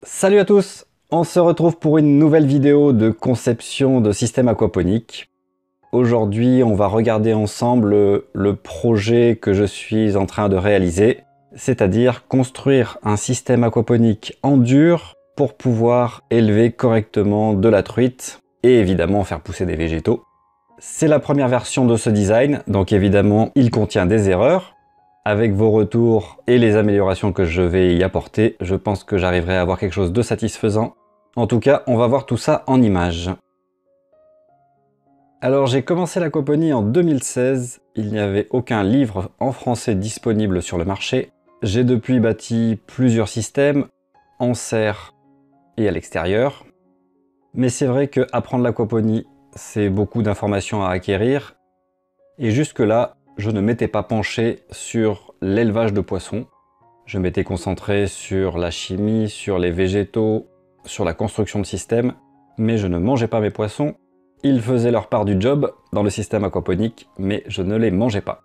Salut à tous, on se retrouve pour une nouvelle vidéo de conception de système aquaponique. Aujourd'hui, on va regarder ensemble le projet que je suis en train de réaliser, c'est-à-dire construire un système aquaponique en dur pour pouvoir élever correctement de la truite et évidemment faire pousser des végétaux. C'est la première version de ce design, donc évidemment il contient des erreurs. Avec vos retours et les améliorations que je vais y apporter, je pense que j'arriverai à avoir quelque chose de satisfaisant. En tout cas, on va voir tout ça en images. Alors j'ai commencé l'aquaponie en 2016, il n'y avait aucun livre en français disponible sur le marché. J'ai depuis bâti plusieurs systèmes, en serre et à l'extérieur. Mais c'est vrai que apprendre l'aquaponie, c'est beaucoup d'informations à acquérir. Et jusque-là, je ne m'étais pas penché sur l'élevage de poissons. Je m'étais concentré sur la chimie, sur les végétaux, sur la construction de systèmes, mais je ne mangeais pas mes poissons. Ils faisaient leur part du job dans le système aquaponique, mais je ne les mangeais pas.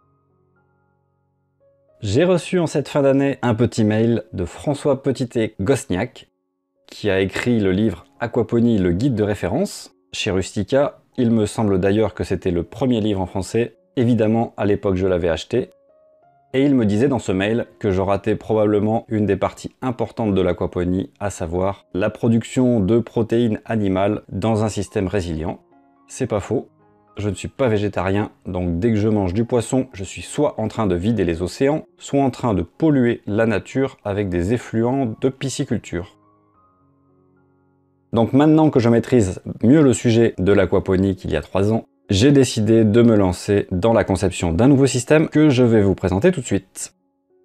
J'ai reçu en cette fin d'année un petit mail de François Petitet-Gosniak, qui a écrit le livre Aquaponie, le guide de référence, chez Rustica. Il me semble d'ailleurs que c'était le premier livre en français. Évidemment, à l'époque, je l'avais acheté. Et il me disait dans ce mail que je ratais probablement une des parties importantes de l'aquaponie, à savoir la production de protéines animales dans un système résilient. C'est pas faux. Je ne suis pas végétarien, donc dès que je mange du poisson, je suis soit en train de vider les océans, soit en train de polluer la nature avec des effluents de pisciculture. Donc maintenant que je maîtrise mieux le sujet de l'aquaponie qu'il y a 3 ans, j'ai décidé de me lancer dans la conception d'un nouveau système que je vais vous présenter tout de suite.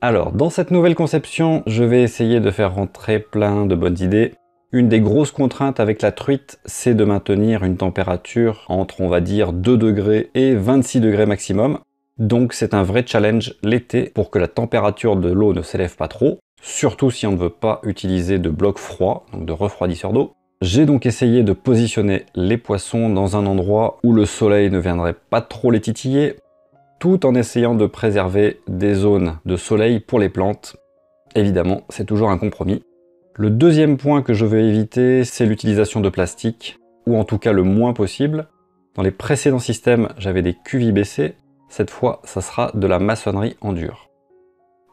Alors, dans cette nouvelle conception, je vais essayer de faire rentrer plein de bonnes idées. Une des grosses contraintes avec la truite, c'est de maintenir une température entre, on va dire, 2 degrés et 26 degrés maximum. Donc c'est un vrai challenge l'été pour que la température de l'eau ne s'élève pas trop, surtout si on ne veut pas utiliser de blocs froids, donc de refroidisseurs d'eau. J'ai donc essayé de positionner les poissons dans un endroit où le soleil ne viendrait pas trop les titiller, tout en essayant de préserver des zones de soleil pour les plantes. Évidemment, c'est toujours un compromis. Le deuxième point que je veux éviter, c'est l'utilisation de plastique, ou en tout cas le moins possible. Dans les précédents systèmes, j'avais des QVBC, cette fois, ça sera de la maçonnerie en dur.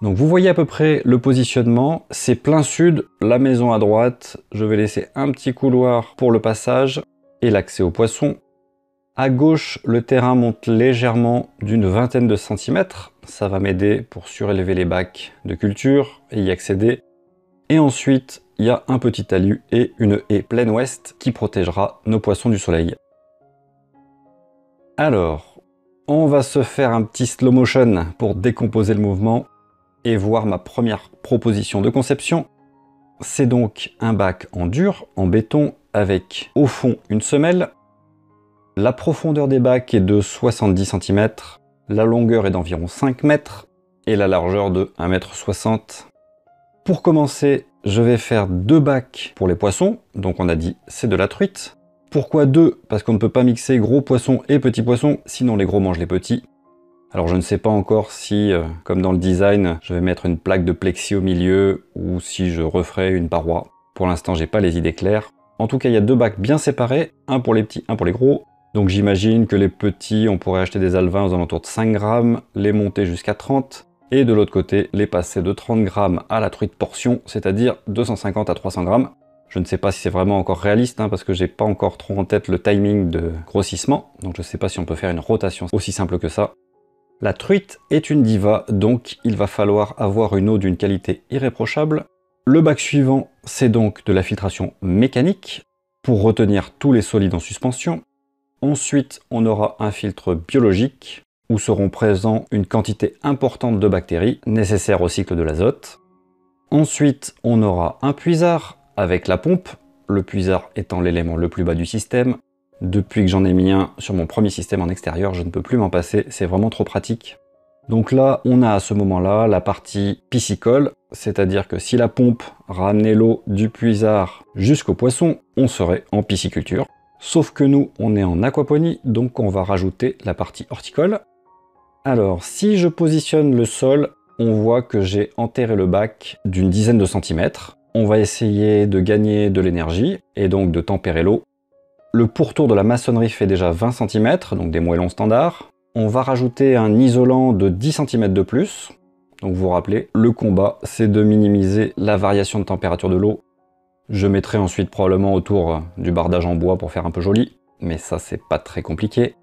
Donc vous voyez à peu près le positionnement, c'est plein sud, la maison à droite, je vais laisser un petit couloir pour le passage et l'accès aux poissons. À gauche, le terrain monte légèrement d'une vingtaine de centimètres, ça va m'aider pour surélever les bacs de culture et y accéder. Et ensuite, il y a un petit talus et une haie pleine ouest qui protégera nos poissons du soleil. Alors, on va se faire un petit slow motion pour décomposer le mouvement et voir ma première proposition de conception. C'est donc un bac en dur, en béton, avec au fond une semelle. La profondeur des bacs est de 70 cm, la longueur est d'environ 5 mètres et la largeur de 1,60 m. Pour commencer, je vais faire 2 bacs pour les poissons, donc on a dit c'est de la truite. Pourquoi 2? Parce qu'on ne peut pas mixer gros poissons et petits poissons, sinon les gros mangent les petits. Alors je ne sais pas encore si, comme dans le design, je vais mettre une plaque de plexi au milieu ou si je referai une paroi. Pour l'instant, j'ai pas les idées claires. En tout cas, il y a 2 bacs bien séparés, un pour les petits, un pour les gros. Donc j'imagine que les petits, on pourrait acheter des alevins aux alentours de 5 grammes, les monter jusqu'à 30, et de l'autre côté, les passer de 30 grammes à la truite portion, c'est-à-dire 250 à 300 grammes. Je ne sais pas si c'est vraiment encore réaliste, parce que j'ai pas encore trop en tête le timing de grossissement, donc je ne sais pas si on peut faire une rotation aussi simple que ça. La truite est une diva, donc il va falloir avoir une eau d'une qualité irréprochable. Le bac suivant, c'est donc de la filtration mécanique pour retenir tous les solides en suspension. Ensuite, on aura un filtre biologique où seront présents une quantité importante de bactéries nécessaires au cycle de l'azote. Ensuite, on aura un puisard avec la pompe, le puisard étant l'élément le plus bas du système. Depuis que j'en ai mis un sur mon premier système en extérieur, je ne peux plus m'en passer, c'est vraiment trop pratique. Donc là, on a à ce moment-là la partie piscicole, c'est-à-dire que si la pompe ramenait l'eau du puisard jusqu'au poisson, on serait en pisciculture. Sauf que nous, on est en aquaponie, donc on va rajouter la partie horticole. Alors, si je positionne le sol, on voit que j'ai enterré le bac d'une dizaine de centimètres. On va essayer de gagner de l'énergie et donc de tempérer l'eau. Le pourtour de la maçonnerie fait déjà 20 cm, donc des moellons standards. On va rajouter un isolant de 10 cm de plus. Donc vous vous rappelez, le combat, c'est de minimiser la variation de température de l'eau. Je mettrai ensuite probablement autour du bardage en bois pour faire un peu joli, mais ça c'est pas très compliqué.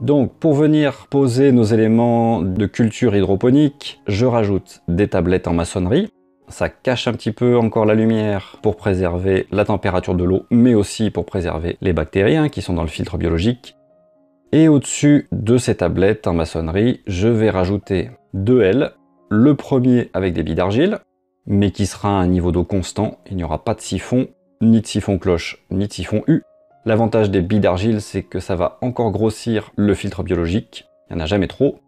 Donc pour venir poser nos éléments de culture hydroponique, je rajoute des tablettes en maçonnerie. Ça cache un petit peu encore la lumière pour préserver la température de l'eau, mais aussi pour préserver les bactéries qui sont dans le filtre biologique. Et au-dessus de ces tablettes en maçonnerie, je vais rajouter 2 L. Le premier avec des billes d'argile, mais qui sera à un niveau d'eau constant. Il n'y aura pas de siphon, ni de siphon cloche, ni de siphon U. L'avantage des billes d'argile, c'est que ça va encore grossir le filtre biologique. Il n'y en a jamais trop.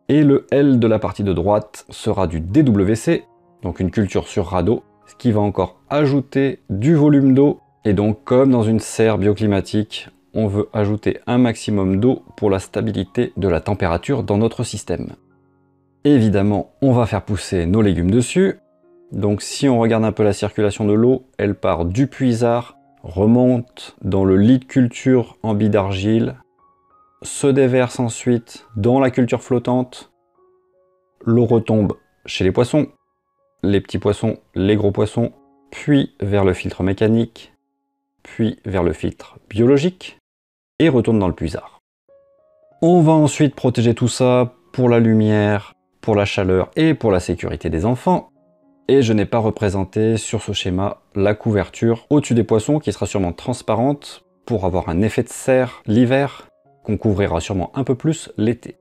Et le L de la partie de droite sera du DWC, donc une culture sur radeau, ce qui va encore ajouter du volume d'eau. Et donc, comme dans une serre bioclimatique, on veut ajouter un maximum d'eau pour la stabilité de la température dans notre système. Évidemment, on va faire pousser nos légumes dessus. Donc si on regarde un peu la circulation de l'eau, elle part du puisard, remonte dans le lit de culture en billes d'argile, se déverse ensuite dans la culture flottante, l'eau retombe chez les poissons, les petits poissons, les gros poissons, puis vers le filtre mécanique, puis vers le filtre biologique, et retourne dans le puisard. On va ensuite protéger tout ça pour la lumière, pour la chaleur et pour la sécurité des enfants. Et je n'ai pas représenté sur ce schéma la couverture au-dessus des poissons qui sera sûrement transparente pour avoir un effet de serre l'hiver, qu'on couvrira sûrement un peu plus l'été.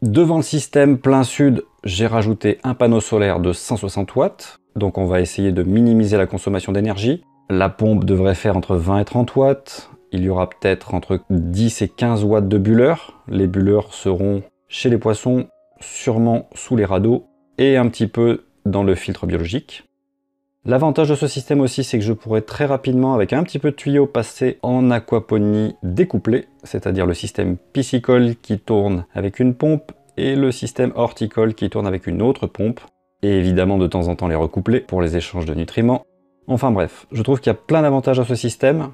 Devant le système plein sud, j'ai rajouté un panneau solaire de 160 watts, donc on va essayer de minimiser la consommation d'énergie. La pompe devrait faire entre 20 et 30 watts, il y aura peut-être entre 10 et 15 watts de bulleurs. Les bulleurs seront chez les poissons, sûrement sous les radeaux, et un petit peu dans le filtre biologique. L'avantage de ce système aussi, c'est que je pourrais très rapidement, avec un petit peu de tuyau, passer en aquaponie découplée, c'est-à-dire le système piscicole qui tourne avec une pompe et le système horticole qui tourne avec une autre pompe, et évidemment de temps en temps les recoupler pour les échanges de nutriments. Enfin bref, je trouve qu'il y a plein d'avantages à ce système.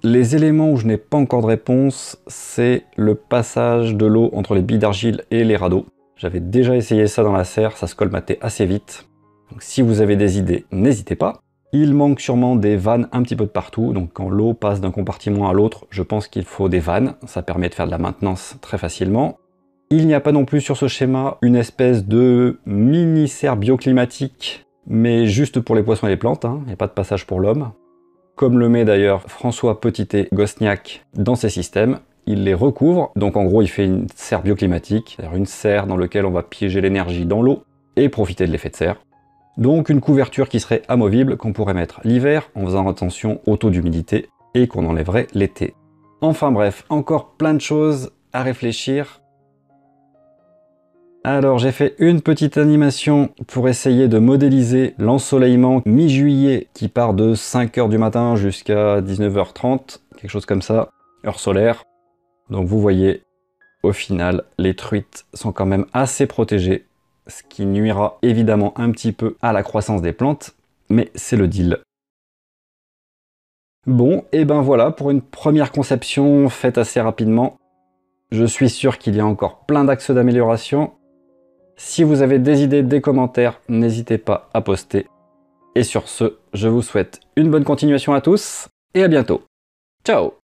Les éléments où je n'ai pas encore de réponse, c'est le passage de l'eau entre les billes d'argile et les radeaux. J'avais déjà essayé ça dans la serre, ça se colmatait assez vite. Donc si vous avez des idées, n'hésitez pas. Il manque sûrement des vannes un petit peu de partout, donc quand l'eau passe d'un compartiment à l'autre, je pense qu'il faut des vannes, ça permet de faire de la maintenance très facilement. Il n'y a pas non plus sur ce schéma une espèce de mini-serre bioclimatique, mais juste pour les poissons et les plantes, il n'y a pas de passage pour l'homme. Comme le met d'ailleurs François Petitet-Gosniak dans ses systèmes, il les recouvre, donc en gros il fait une serre bioclimatique, c'est-à-dire une serre dans laquelle on va piéger l'énergie dans l'eau et profiter de l'effet de serre. Donc une couverture qui serait amovible, qu'on pourrait mettre l'hiver en faisant attention au taux d'humidité et qu'on enlèverait l'été. Enfin bref, encore plein de choses à réfléchir. Alors j'ai fait une petite animation pour essayer de modéliser l'ensoleillement mi-juillet qui part de 5 h du matin jusqu'à 19h30, quelque chose comme ça, heure solaire. Donc vous voyez, au final, les truites sont quand même assez protégées, ce qui nuira évidemment un petit peu à la croissance des plantes, mais c'est le deal. Bon, et ben voilà pour une première conception faite assez rapidement. Je suis sûr qu'il y a encore plein d'axes d'amélioration. Si vous avez des idées, des commentaires, n'hésitez pas à poster. Et sur ce, je vous souhaite une bonne continuation à tous et à bientôt. Ciao!